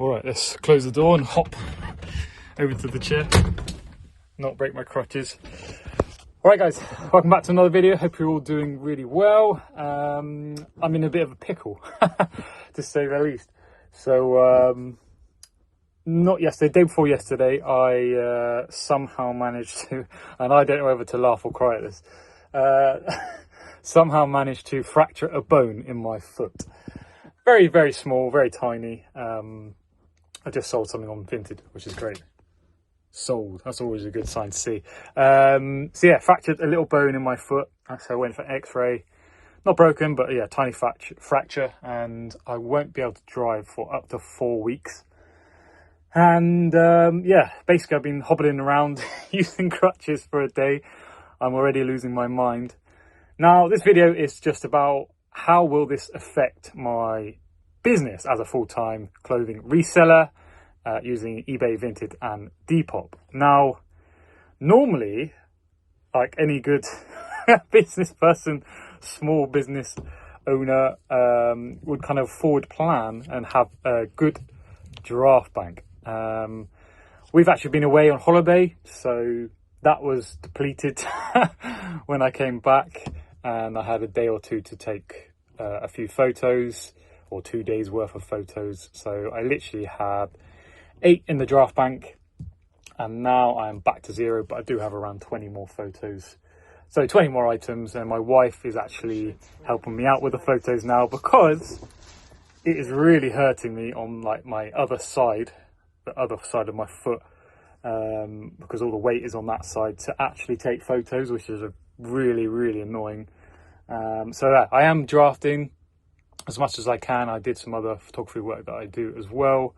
All right, let's close the door and hop over to the chair, not break my crutches. All right, guys, welcome back to another video. Hope you're all doing really well. I'm in a bit of a pickle, to say the least. So, not yesterday, day before yesterday, I somehow managed to, and I don't know whether to laugh or cry at this, somehow managed to fracture a bone in my foot. Very, very small, very tiny. I just sold something on Vinted, which is great. Sold, that's always a good sign to see. So yeah, fractured a little bone in my foot. So I went for x-ray. Not broken, but yeah, tiny fracture. And I won't be able to drive for up to 4 weeks. And yeah, basically I've been hobbling around using crutches for a day. I'm already losing my mind. Now, this video is just about how will this affect my business as a full-time clothing reseller using eBay, Vinted and Depop. Now, normally, like any good business person, small business owner would kind of forward plan and have a good draft bank. We've actually been away on holiday, so that was depleted when I came back, and I had a day or two to take a few photos, or 2 days worth of photos. So I literally had 8 in the draft bank, and now I'm back to 0, but I do have around 20 more photos. So 20 more items, and my wife is actually helping me out with the photos now, because it is really hurting me on like my other side, the other side of my foot, because all the weight is on that side to actually take photos, which is really, really annoying. So yeah, I am drafting as much as I can. I did some other photography work that I do as well.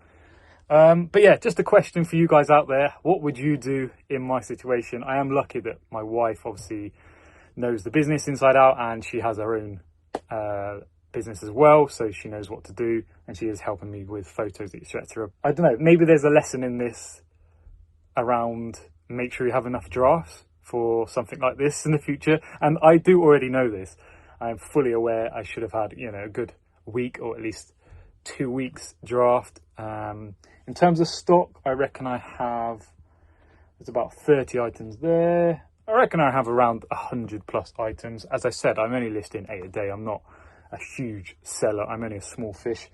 But yeah, just a question for you guys out there. What would you do in my situation? I am lucky that my wife obviously knows the business inside out, and she has her own business as well. So she knows what to do, and she is helping me with photos, etc. I don't know, maybe there's a lesson in this around make sure you have enough drafts for something like this in the future. And I do already know this. I'm fully aware I should have had, a good week or at least 2 weeks draft. In terms of stock, I reckon I have, there's about 30 items there. I reckon I have around 100 plus items. As I said, I'm only listing 8 a day. I'm not a huge seller. I'm only a small fish.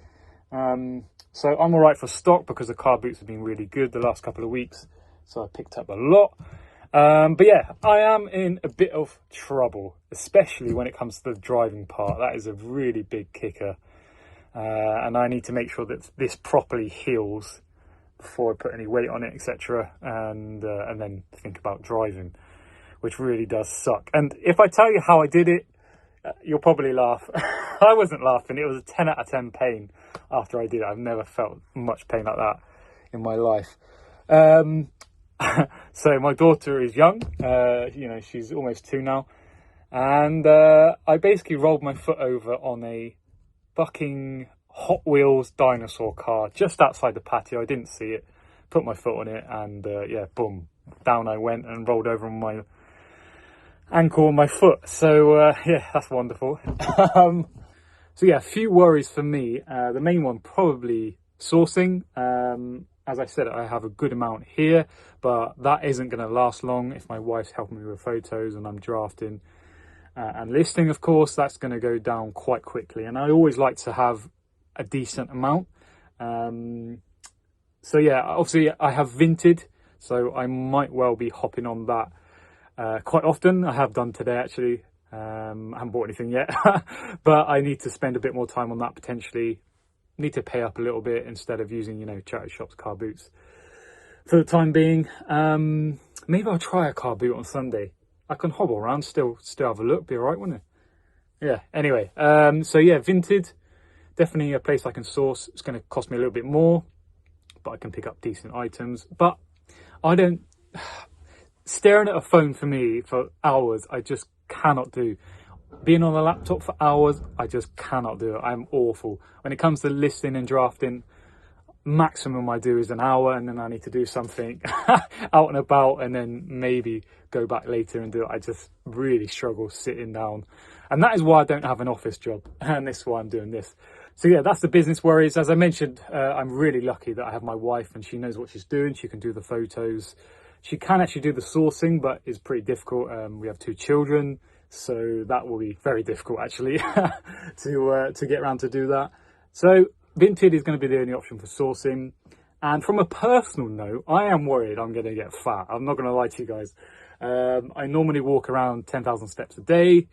So I'm all right for stock because the car boots have been really good the last couple of weeks. So I picked up a lot. But yeah, I am in a bit of trouble, especially when it comes to the driving part. That is a really big kicker. And I need to make sure that this properly heals before I put any weight on it, etc. And then think about driving, which really does suck. And if I tell you how I did it, you'll probably laugh. I wasn't laughing. It was a 10 out of 10 pain after I did it. I've never felt much pain like that in my life. So my daughter is young, she's almost 2 now, and I basically rolled my foot over on a fucking Hot Wheels dinosaur car just outside the patio. I didn't see it, put my foot on it, and yeah, boom, down I went and rolled over on my ankle and my foot. So yeah, that's wonderful. So yeah, a few worries for me. The main one probably sourcing. As I said, I have a good amount here, but that isn't going to last long if my wife's helping me with photos and I'm drafting and listing. Of course, that's going to go down quite quickly, and I always like to have a decent amount. So yeah, obviously I have Vinted, so I might well be hopping on that quite often. I have done today actually. I haven't bought anything yet, but I need to spend a bit more time on that potentially. Need to pay up a little bit instead of using, charity shops, car boots for the time being. Maybe I'll try a car boot on Sunday. I can hobble around, still have a look, be all right, wouldn't it? Yeah, anyway, so yeah, Vinted, definitely a place I can source. It's going to cost me a little bit more, but I can pick up decent items. But I don't, staring at a phone for me for hours, I just cannot do. Being on a laptop for hours, I just cannot do it. I'm awful. When it comes to listing and drafting, maximum I do is an hour, and then I need to do something out and about, and then maybe go back later and do it. I just really struggle sitting down. And that is why I don't have an office job. And this is why I'm doing this. So yeah, that's the business worries. As I mentioned, I'm really lucky that I have my wife and she knows what she's doing. She can do the photos. She can actually do the sourcing, but it's pretty difficult. We have 2 children, so that will be very difficult actually to get around to do that. So Vinted is going to be the only option for sourcing. And from a personal note, I am worried I'm going to get fat. I'm not going to lie to you guys. I normally walk around 10,000 steps a day.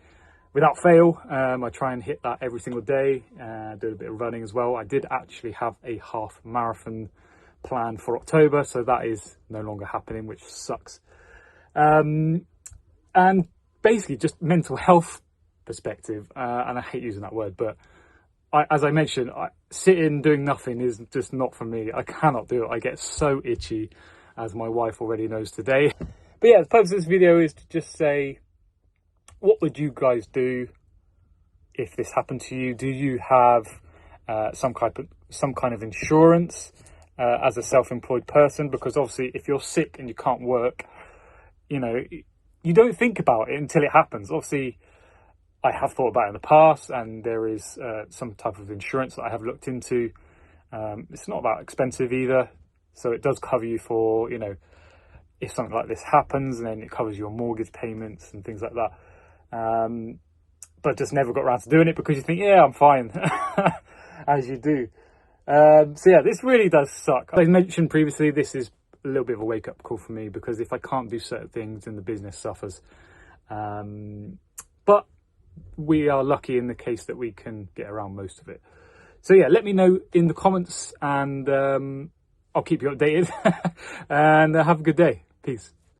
Without fail, I try and hit that every single day, do a bit of running as well. I did actually have a half marathon planned for October, so that is no longer happening, which sucks. And basically just mental health perspective, and I hate using that word, but as I mentioned, sitting doing nothing is just not for me. I cannot do it. I get so itchy, as my wife already knows today. But yeah, the purpose of this video is to just say, what would you guys do if this happened to you? Do you have some kind of insurance as a self-employed person? Because obviously, if you're sick and you can't work, you know, you don't think about it until it happens. Obviously, I have thought about it in the past, and there is some type of insurance that I have looked into. It's not that expensive either, so it does cover you for, you know, if something like this happens, and then it covers your mortgage payments and things like that. But just never got around to doing it because you think, yeah, I'm fine, as you do. So yeah, this really does suck. As I mentioned previously, this is a little bit of a wake-up call for me, because if I can't do certain things, then the business suffers. But we are lucky in the case that we can get around most of it. So yeah, let me know in the comments, and I'll keep you updated. And have a good day. Peace.